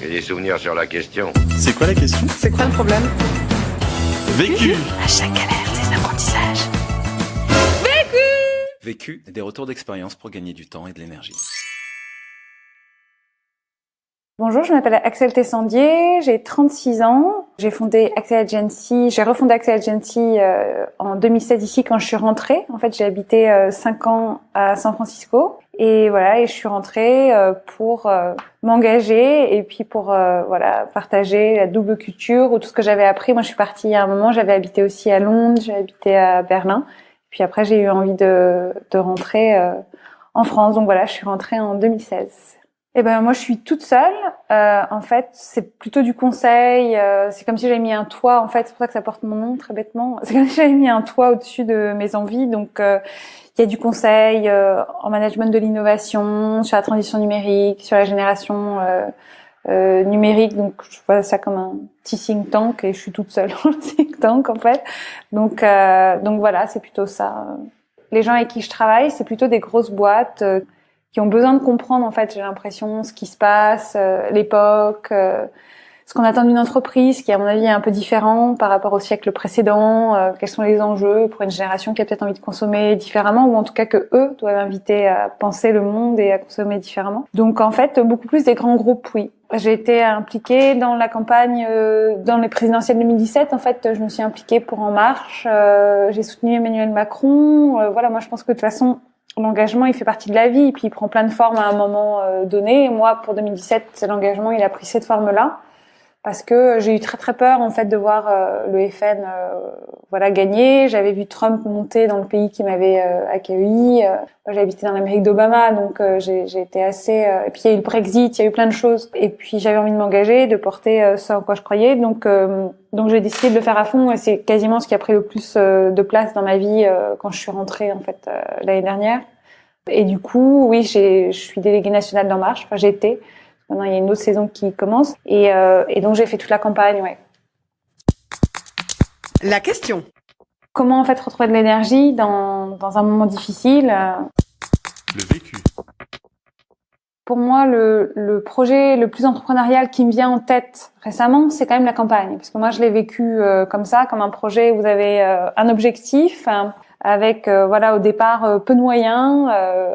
J'ai des souvenirs sur la question. C'est quoi la question? C'est quoi le problème? Vécu. À chaque galère, des apprentissages. Vécu, des retours d'expérience pour gagner du temps et de l'énergie. Bonjour, je m'appelle Axel Tessandier, j'ai 36 ans. J'ai refondé Axel Agency en 2016 ici quand je suis rentrée. En fait, j'ai habité 5 ans à San Francisco. Et voilà, et je suis rentrée pour m'engager et puis pour partager la double culture ou tout ce que j'avais appris. Moi, je suis partie à un moment, j'avais habité aussi à Londres, j'ai habité à Berlin. Puis après, j'ai eu envie de rentrer en France. Donc voilà, je suis rentrée en 2016. Eh ben moi, je suis toute seule. En fait, c'est plutôt du conseil. C'est comme si j'avais mis un toit. En fait, c'est pour ça que ça porte mon nom, très bêtement. C'est comme si j'avais mis un toit au-dessus de mes envies. Donc, il y a du conseil en management de l'innovation, sur la transition numérique, sur la génération numérique. Donc, je vois ça comme un petit think tank et je suis toute seule dans le think tank, en fait. Donc voilà, c'est plutôt ça. Les gens avec qui je travaille, c'est plutôt des grosses boîtes qui ont besoin de comprendre, en fait, j'ai l'impression, ce qui se passe, l'époque, ce qu'on attend d'une entreprise, qui, à mon avis, est un peu différent par rapport au siècle précédent, quels sont les enjeux pour une génération qui a peut-être envie de consommer différemment, ou en tout cas que eux doivent inviter à penser le monde et à consommer différemment. Donc, en fait, beaucoup plus des grands groupes, oui. J'ai été impliquée dans la campagne, dans les présidentielles 2017. En fait, je me suis impliquée pour En Marche. J'ai soutenu Emmanuel Macron. Voilà, moi, je pense que de toute façon, l'engagement, il fait partie de la vie, et puis il prend plein de formes à un moment donné. Et moi, pour 2017, l'engagement, il a pris cette forme-là, parce que j'ai eu très très peur, en fait, de voir le FN gagner. J'avais vu Trump monter dans le pays qui m'avait accueilli. Moi, j'ai habité dans l'Amérique d'Obama, donc j'ai été assez... Et puis il y a eu le Brexit, il y a eu plein de choses. Et puis j'avais envie de m'engager, de porter ça en quoi je croyais. Donc j'ai décidé de le faire à fond, et c'est quasiment ce qui a pris le plus de place dans ma vie quand je suis rentrée, en fait, l'année dernière. Et du coup, oui, je suis déléguée nationale d'En Marche. Enfin, j'étais. Maintenant, il y a une autre saison qui commence. Et donc, j'ai fait toute la campagne, ouais. La question. Comment, en fait, retrouver de l'énergie dans un moment difficile? Le vécu. Pour moi, le projet le plus entrepreneurial qui me vient en tête récemment, c'est quand même la campagne. Parce que moi, je l'ai vécu comme ça, comme un projet où vous avez un objectif, avec au départ peu de moyens,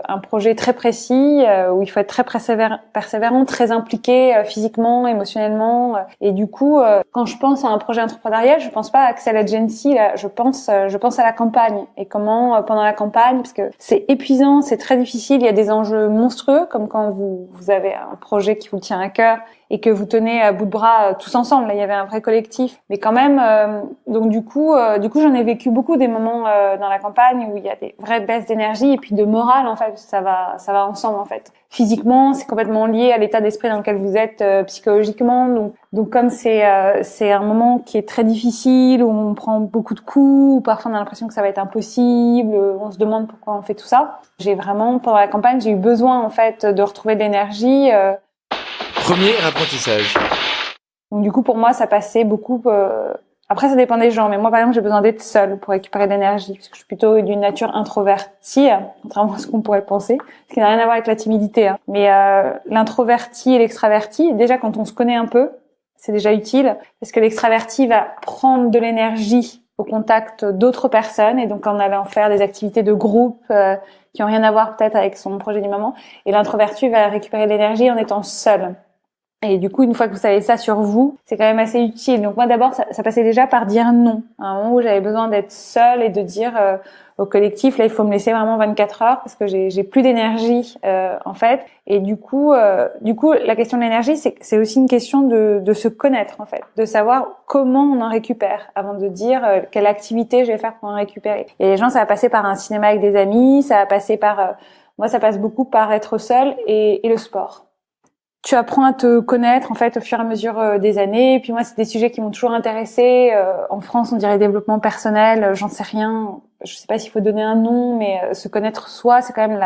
un projet très précis où il faut être très persévérant, très impliqué physiquement, émotionnellement. Et du coup, quand je pense à un projet entrepreneurial, je pense pas à Axel Agency, là, je pense à la campagne, et comment pendant la campagne, parce que c'est épuisant, c'est très difficile, il y a des enjeux monstrueux, comme quand vous avez un projet qui vous tient à cœur et que vous tenez à bout de bras tous ensemble. Là, il y avait un vrai collectif, mais quand même. Donc du coup, j'en ai vécu beaucoup des moments dans la campagne où il y a des vraies baisses d'énergie et puis de morale, en fait, parce que ça va ensemble, en fait. Physiquement, c'est complètement lié à l'état d'esprit dans lequel vous êtes psychologiquement. Donc comme c'est un moment qui est très difficile, où on prend beaucoup de coups, où parfois on a l'impression que ça va être impossible, on se demande pourquoi on fait tout ça. J'ai vraiment, pendant la campagne, j'ai eu besoin, en fait, de retrouver de l'énergie. Premier apprentissage. Donc du coup, pour moi, ça passait beaucoup... Après, ça dépend des gens, mais moi, par exemple, j'ai besoin d'être seule pour récupérer de l'énergie, parce que je suis plutôt d'une nature introvertie, contrairement à ce qu'on pourrait penser, ce qui n'a rien à voir avec la timidité. Mais l'introverti et l'extraverti, déjà, quand on se connaît un peu, c'est déjà utile, parce que l'extraverti va prendre de l'énergie au contact d'autres personnes, et donc en allant faire des activités de groupe qui ont rien à voir peut-être avec son projet du moment, et l'introverti va récupérer de l'énergie en étant seul. Et du coup, une fois que vous savez ça sur vous, c'est quand même assez utile. Donc moi, d'abord, ça passait déjà par dire non. À un moment où j'avais besoin d'être seule et de dire au collectif, là, il faut me laisser vraiment 24 heures parce que j'ai plus d'énergie, en fait. Et du coup, la question de l'énergie, c'est aussi une question de se connaître, en fait, de savoir comment on en récupère avant de dire quelle activité je vais faire pour en récupérer. Et les gens, ça va passer par un cinéma avec des amis, ça va passer par... moi, ça passe beaucoup par être seule et le sport. Tu apprends à te connaître, en fait, au fur et à mesure des années. Et puis moi, c'est des sujets qui m'ont toujours intéressée. En France, on dirait développement personnel, j'en sais rien. Je sais pas s'il faut donner un nom, mais se connaître soi, c'est quand même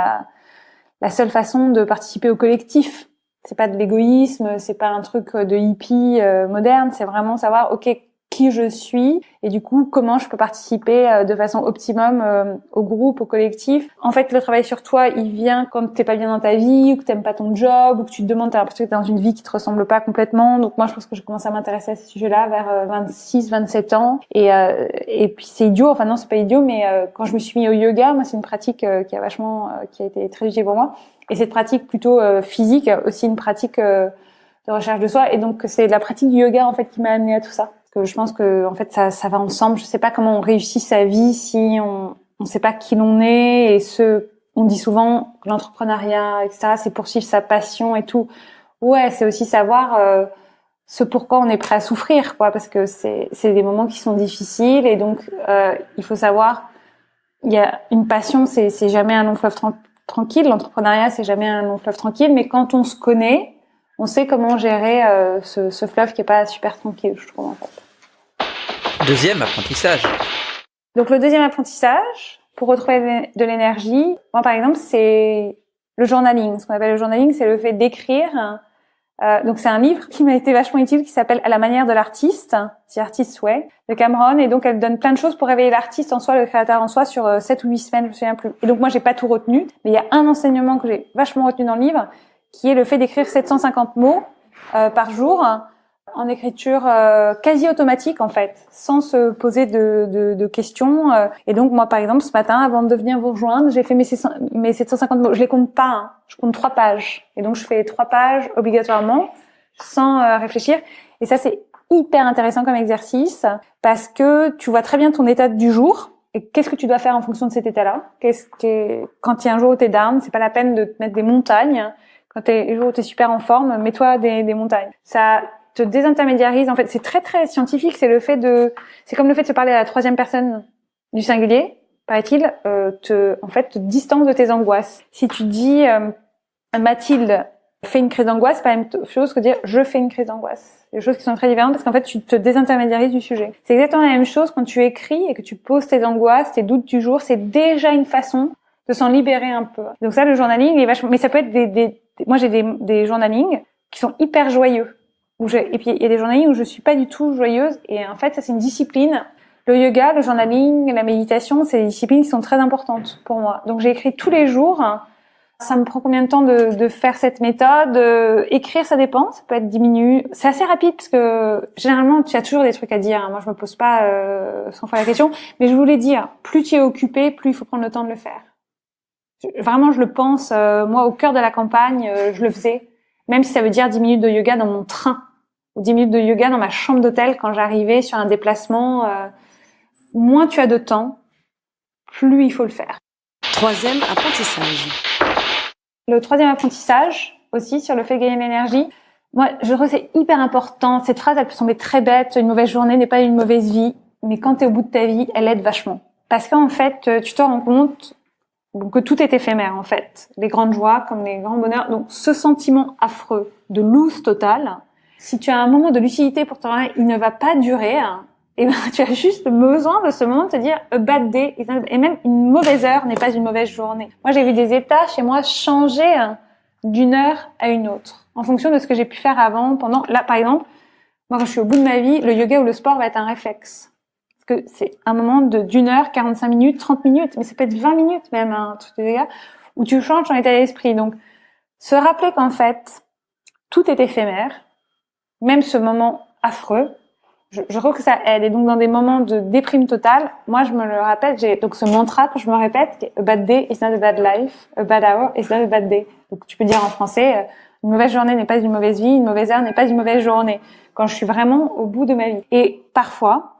la seule façon de participer au collectif. C'est pas de l'égoïsme, c'est pas un truc de hippie moderne. C'est vraiment savoir, ok, qui qui je suis et du coup comment je peux participer de façon optimum au groupe, au collectif. En fait, le travail sur toi, il vient quand t'es pas bien dans ta vie ou que t'aimes pas ton job ou que tu te demandes, t'as l'impression que t'es dans une vie qui te ressemble pas complètement. Donc moi, je pense que j'ai commencé à m'intéresser à ces sujets-là vers 26, 27 ans et puis c'est idiot. Enfin non, c'est pas idiot, mais quand je me suis mis au yoga, moi c'est une pratique qui a été très utile pour moi. Et cette pratique plutôt physique, aussi une pratique de recherche de soi. Et donc c'est la pratique du yoga en fait qui m'a amenée à tout ça. Parce que je pense que en fait ça va ensemble. Je sais pas comment on réussit sa vie si on sait pas qui l'on est. Et on dit souvent que l'entrepreneuriat, etc. c'est poursuivre sa passion et tout. Ouais, c'est aussi savoir ce pourquoi on est prêt à souffrir, quoi. Parce que c'est des moments qui sont difficiles et donc il faut savoir. Il y a une passion, c'est jamais un long fleuve tranquille. L'entrepreneuriat, c'est jamais un long fleuve tranquille. Mais quand on se connaît, on sait comment gérer ce fleuve qui est pas super tranquille, je trouve, en fait. Deuxième apprentissage. Donc, le deuxième apprentissage, pour retrouver de l'énergie, moi, par exemple, c'est le journaling. Ce qu'on appelle le journaling, c'est le fait d'écrire. Donc, c'est un livre qui m'a été vachement utile, qui s'appelle « À la manière de l'artiste », The Artist's Way, de Cameron. Et donc, elle donne plein de choses pour réveiller l'artiste en soi, le créateur en soi, sur 7 ou 8 semaines, je me souviens plus. Et donc, moi, j'ai pas tout retenu, mais il y a un enseignement que j'ai vachement retenu dans le livre, qui est le fait d'écrire 750 mots par jour, en écriture quasi automatique en fait, sans se poser de questions. Et donc moi par exemple ce matin, avant de venir vous rejoindre, j'ai fait mes 750 mots. Je les compte pas, hein. Je compte 3 pages. Et donc je fais 3 pages obligatoirement, sans réfléchir. Et ça c'est hyper intéressant comme exercice parce que tu vois très bien ton état du jour. Et qu'est-ce que tu dois faire en fonction de cet état-là? Quand il y a un jour où t'es down, c'est pas la peine de te mettre des montagnes. Quand les jours où t'es super en forme, mets-toi des montagnes. Ça te désintermédiarise. En fait, c'est très très scientifique. C'est comme le fait de se parler à la troisième personne du singulier, paraît-il, te distance de tes angoisses. Si tu dis Mathilde fait une crise d'angoisse, c'est pas la même chose que dire je fais une crise d'angoisse. C'est des choses qui sont très différentes parce qu'en fait, tu te désintermédiarises du sujet. C'est exactement la même chose quand tu écris et que tu poses tes angoisses, tes doutes du jour. C'est déjà une façon de s'en libérer un peu. Donc ça, le journaling est vachement. Mais ça peut être moi, j'ai des journalings qui sont hyper joyeux. Et puis, il y a des journalings où je suis pas du tout joyeuse. Et en fait, ça, c'est une discipline. Le yoga, le journaling, la méditation, c'est des disciplines qui sont très importantes pour moi. Donc, j'ai écrit tous les jours. Ça me prend combien de temps de faire cette méthode? Écrire, ça dépend. Ça peut être 10 minutes. C'est assez rapide parce que, généralement, tu as toujours des trucs à dire. Moi, je me pose pas 100 fois la question. Mais je voulais dire, plus tu es occupé, plus il faut prendre le temps de le faire. Vraiment, je le pense. Moi, au cœur de la campagne, je le faisais. Même si ça veut dire 10 minutes de yoga dans mon train. Ou 10 minutes de yoga dans ma chambre d'hôtel quand j'arrivais sur un déplacement. Moins tu as de temps, plus il faut le faire. Troisième apprentissage. Le troisième apprentissage, aussi, sur le fait de gagner de l'énergie. Moi, je trouve que c'est hyper important. Cette phrase, elle peut sembler très bête. Une mauvaise journée n'est pas une mauvaise vie. Mais quand tu es au bout de ta vie, elle aide vachement. Parce qu'en fait, tu te rends compte que tout est éphémère, en fait. Les grandes joies comme les grands bonheurs. Donc, ce sentiment affreux de lose total, si tu as un moment de lucidité pour te rendre, il ne va pas durer, hein, et ben, tu as juste besoin de ce moment de te dire a bad day, et même une mauvaise heure n'est pas une mauvaise journée. Moi, j'ai vu des états chez moi changer d'une heure à une autre, en fonction de ce que j'ai pu faire avant, pendant. Là, par exemple, moi, quand je suis au bout de ma vie, le yoga ou le sport va être un réflexe. Parce que c'est un moment d'une heure, 45 minutes, 30 minutes, mais ça peut être 20 minutes même, un truc de yoga, où tu changes ton état d'esprit. Donc, se rappeler qu'en fait, tout est éphémère, même ce moment affreux, je trouve que ça aide. Et donc, dans des moments de déprime totale, moi, je me le rappelle, j'ai donc ce mantra que je me répète, a bad day is not a bad life, a bad hour is not a bad day. Donc, tu peux dire en français, une mauvaise journée n'est pas une mauvaise vie, une mauvaise heure n'est pas une mauvaise journée. Quand je suis vraiment au bout de ma vie. Et parfois,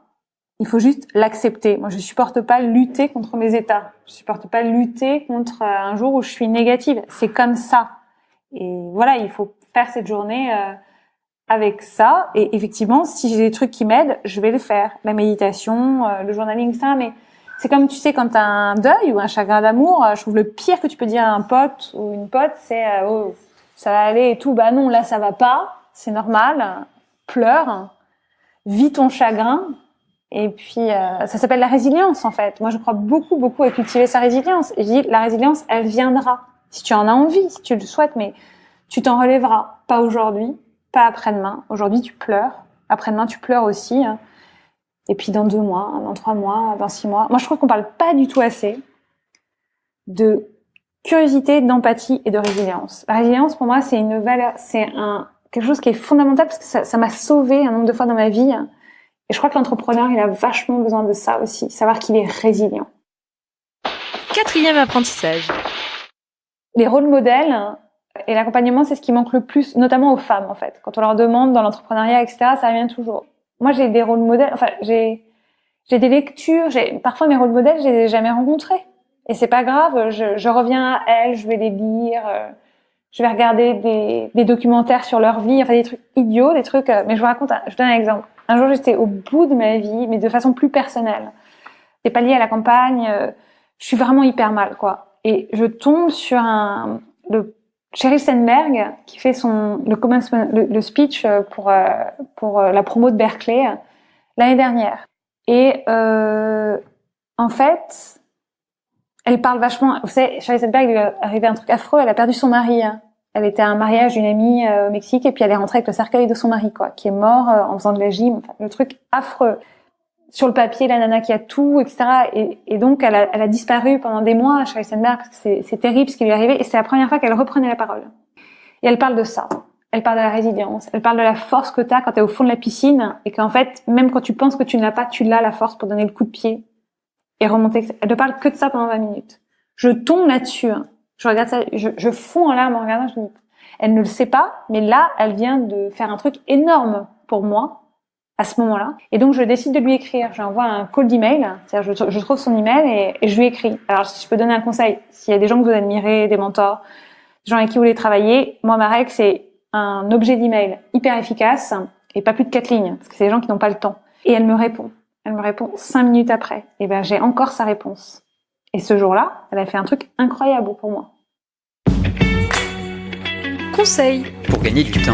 il faut juste l'accepter. Moi, je supporte pas lutter contre mes états. Je supporte pas lutter contre un jour où je suis négative. C'est comme ça. Et voilà, il faut faire cette journée avec ça. Et effectivement, si j'ai des trucs qui m'aident, je vais le faire. La méditation, le journaling, ça. Mais c'est comme, tu sais, quand t'as un deuil ou un chagrin d'amour, je trouve le pire que tu peux dire à un pote ou une pote, c'est oh, ça va aller et tout. Bah non, là, ça va pas. C'est normal. Pleure. Vis ton chagrin. Et puis, ça s'appelle la résilience, en fait. Moi, je crois beaucoup, beaucoup à cultiver sa résilience. Et je dis, la résilience, elle viendra. Si tu en as envie, si tu le souhaites, mais tu t'en relèveras. Pas aujourd'hui, pas après-demain. Aujourd'hui, tu pleures. Après-demain, tu pleures aussi. Hein. Et puis dans 2 mois, dans 3 mois, dans 6 mois. Moi, je trouve qu'on parle pas du tout assez de curiosité, d'empathie et de résilience. La résilience, pour moi, c'est une valeur, quelque chose qui est fondamental parce que ça m'a sauvé un nombre de fois dans ma vie. Et je crois que l'entrepreneur, il a vachement besoin de ça aussi, savoir qu'il est résilient. 4e apprentissage. Les rôles modèles et l'accompagnement, c'est ce qui manque le plus, notamment aux femmes, en fait. Quand on leur demande dans l'entrepreneuriat, etc., ça revient toujours. Moi, j'ai des rôles modèles, enfin, j'ai des lectures, parfois mes rôles modèles, je les ai jamais rencontrés. Et c'est pas grave, je reviens à elles, je vais les lire, je vais regarder des documentaires sur leur vie, enfin des trucs idiots, des trucs, mais je vous donne un exemple. Un jour, j'étais au bout de ma vie, mais de façon plus personnelle. C'est pas lié à la campagne, je suis vraiment hyper mal, quoi. Et je tombe sur le Sheryl Sandberg qui fait le speech pour la promo de Berkeley l'année dernière. Et en fait, elle parle vachement. Vous savez, Sheryl Sandberg, il lui est arrivé un truc affreux. Elle a perdu son mari. Elle était à un mariage d'une amie au Mexique et puis elle est rentrée avec le cercueil de son mari, quoi, qui est mort en faisant de la gym. Enfin, le truc affreux. Sur le papier, la nana qui a tout, etc. Et donc, elle a disparu pendant des mois, Sheryl Sandberg, parce que c'est terrible ce qui lui est arrivé. Et c'est la première fois qu'elle reprenait la parole. Et elle parle de ça. Elle parle de la résilience. Elle parle de la force que t'as quand t'es au fond de la piscine. Et qu'en fait, même quand tu penses que tu ne l'as pas, tu l'as la force pour donner le coup de pied. Et remonter. Elle ne parle que de ça pendant 20 minutes. Je tombe là-dessus. Je regarde ça, je fonds en larmes en regardant, je me dis, elle ne le sait pas, mais là, elle vient de faire un truc énorme pour moi. À ce moment-là. Et donc, je décide de lui écrire. J'envoie un call d'email. C'est-à-dire, je trouve son email et je lui écris. Alors, si je peux donner un conseil, s'il y a des gens que vous admirez, des mentors, des gens avec qui vous voulez travailler, moi, ma règle, c'est un objet d'email hyper efficace et pas plus de 4 lignes. Parce que c'est des gens qui n'ont pas le temps. Et elle me répond. Elle me répond 5 minutes après. Et ben, j'ai encore sa réponse. Et ce jour-là, elle a fait un truc incroyable pour moi. Conseil Pour gagner du temps.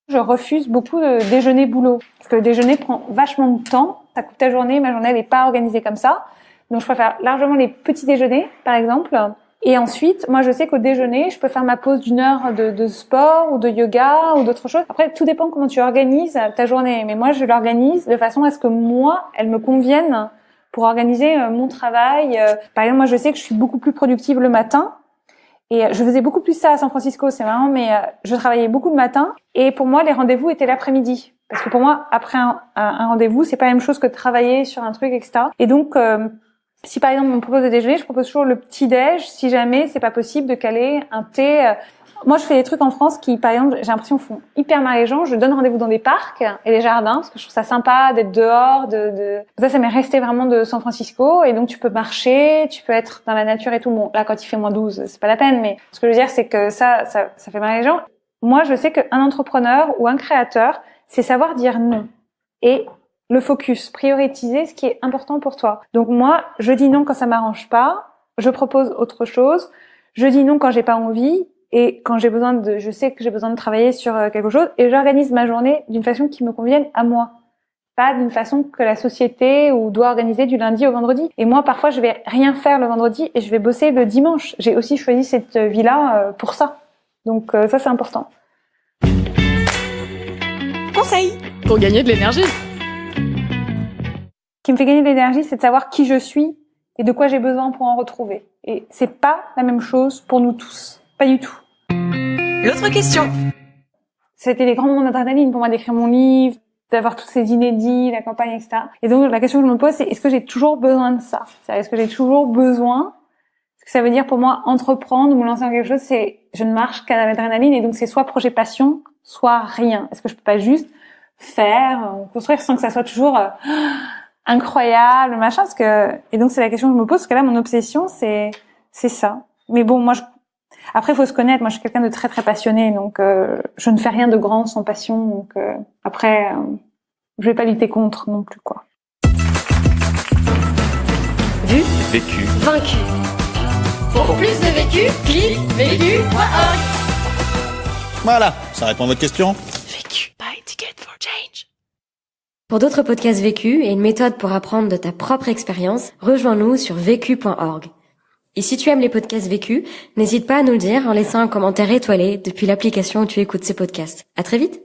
Je refuse beaucoup de déjeuner boulot. Parce que le déjeuner prend vachement de temps. Ça coupe ta journée. Ma journée, elle n'est pas organisée comme ça. Donc, je préfère largement les petits déjeuners, par exemple. Et ensuite, moi, je sais qu'au déjeuner, je peux faire ma pause d'1 heure de sport ou de yoga ou d'autres choses. Après, tout dépend comment tu organises ta journée. Mais moi, je l'organise de façon à ce que moi, elle me convienne pour organiser mon travail. Par exemple, moi, je sais que je suis beaucoup plus productive le matin. Et je faisais beaucoup plus ça à San Francisco, c'est marrant, mais je travaillais beaucoup le matin. Et pour moi, les rendez-vous étaient l'après-midi. Parce que pour moi, après un rendez-vous, c'est pas la même chose que de travailler sur un truc, etc. Et donc, si par exemple on me propose de déjeuner, je propose toujours le petit-déj, si jamais c'est pas possible de caler un thé. Moi, je fais des trucs en France qui, par exemple, j'ai l'impression font hyper mal les gens. Je donne rendez-vous dans des parcs et des jardins parce que je trouve ça sympa d'être dehors. Ça m'est resté vraiment de San Francisco. Et donc, tu peux marcher, tu peux être dans la nature et tout. Bon, là, quand il fait -12, c'est pas la peine. Mais ce que je veux dire, c'est que ça fait mal les gens. Moi, je sais qu'un entrepreneur ou un créateur, c'est savoir dire non et le focus, prioriser ce qui est important pour toi. Donc moi, je dis non quand ça m'arrange pas. Je propose autre chose. Je dis non quand j'ai pas envie. Et quand je sais que j'ai besoin de travailler sur quelque chose, et j'organise ma journée d'une façon qui me convienne à moi. Pas d'une façon que la société ou doit organiser du lundi au vendredi. Et moi, parfois, je vais rien faire le vendredi et je vais bosser le dimanche. J'ai aussi choisi cette vie-là pour ça. Donc ça, c'est important. Conseil pour gagner de l'énergie. Ce qui me fait gagner de l'énergie, c'est de savoir qui je suis et de quoi j'ai besoin pour en retrouver. Et c'est pas la même chose pour nous tous. Pas du tout. L'autre question. C'était des grands moments d'adrénaline pour moi d'écrire mon livre, d'avoir tous ces inédits, la campagne, etc. Et donc, la question que je me pose, c'est est-ce que j'ai toujours besoin de ça? Est-ce que j'ai toujours besoin? Ce que ça veut dire pour moi, entreprendre ou me lancer dans quelque chose, c'est je ne marche qu'à l'adrénaline et donc c'est soit projet passion, soit rien. Est-ce que je peux pas juste faire, construire sans que ça soit toujours incroyable, machin, et donc c'est la question que je me pose, parce que là, mon obsession, c'est ça. Mais bon, moi, après, il faut se connaître. Moi, je suis quelqu'un de très, très passionné, donc je ne fais rien de grand sans passion. Donc après, je vais pas lutter contre non plus, quoi. Vu, Vécu. vaincu. Pour plus de vécu, clique vécu.org. Voilà, ça répond à votre question. Vécu. Buy ticket for change. Pour d'autres podcasts vécus et une méthode pour apprendre de ta propre expérience, rejoins-nous sur vécu.org. Et si tu aimes les podcasts vécus, n'hésite pas à nous le dire en laissant un commentaire étoilé depuis l'application où tu écoutes ces podcasts. À très vite!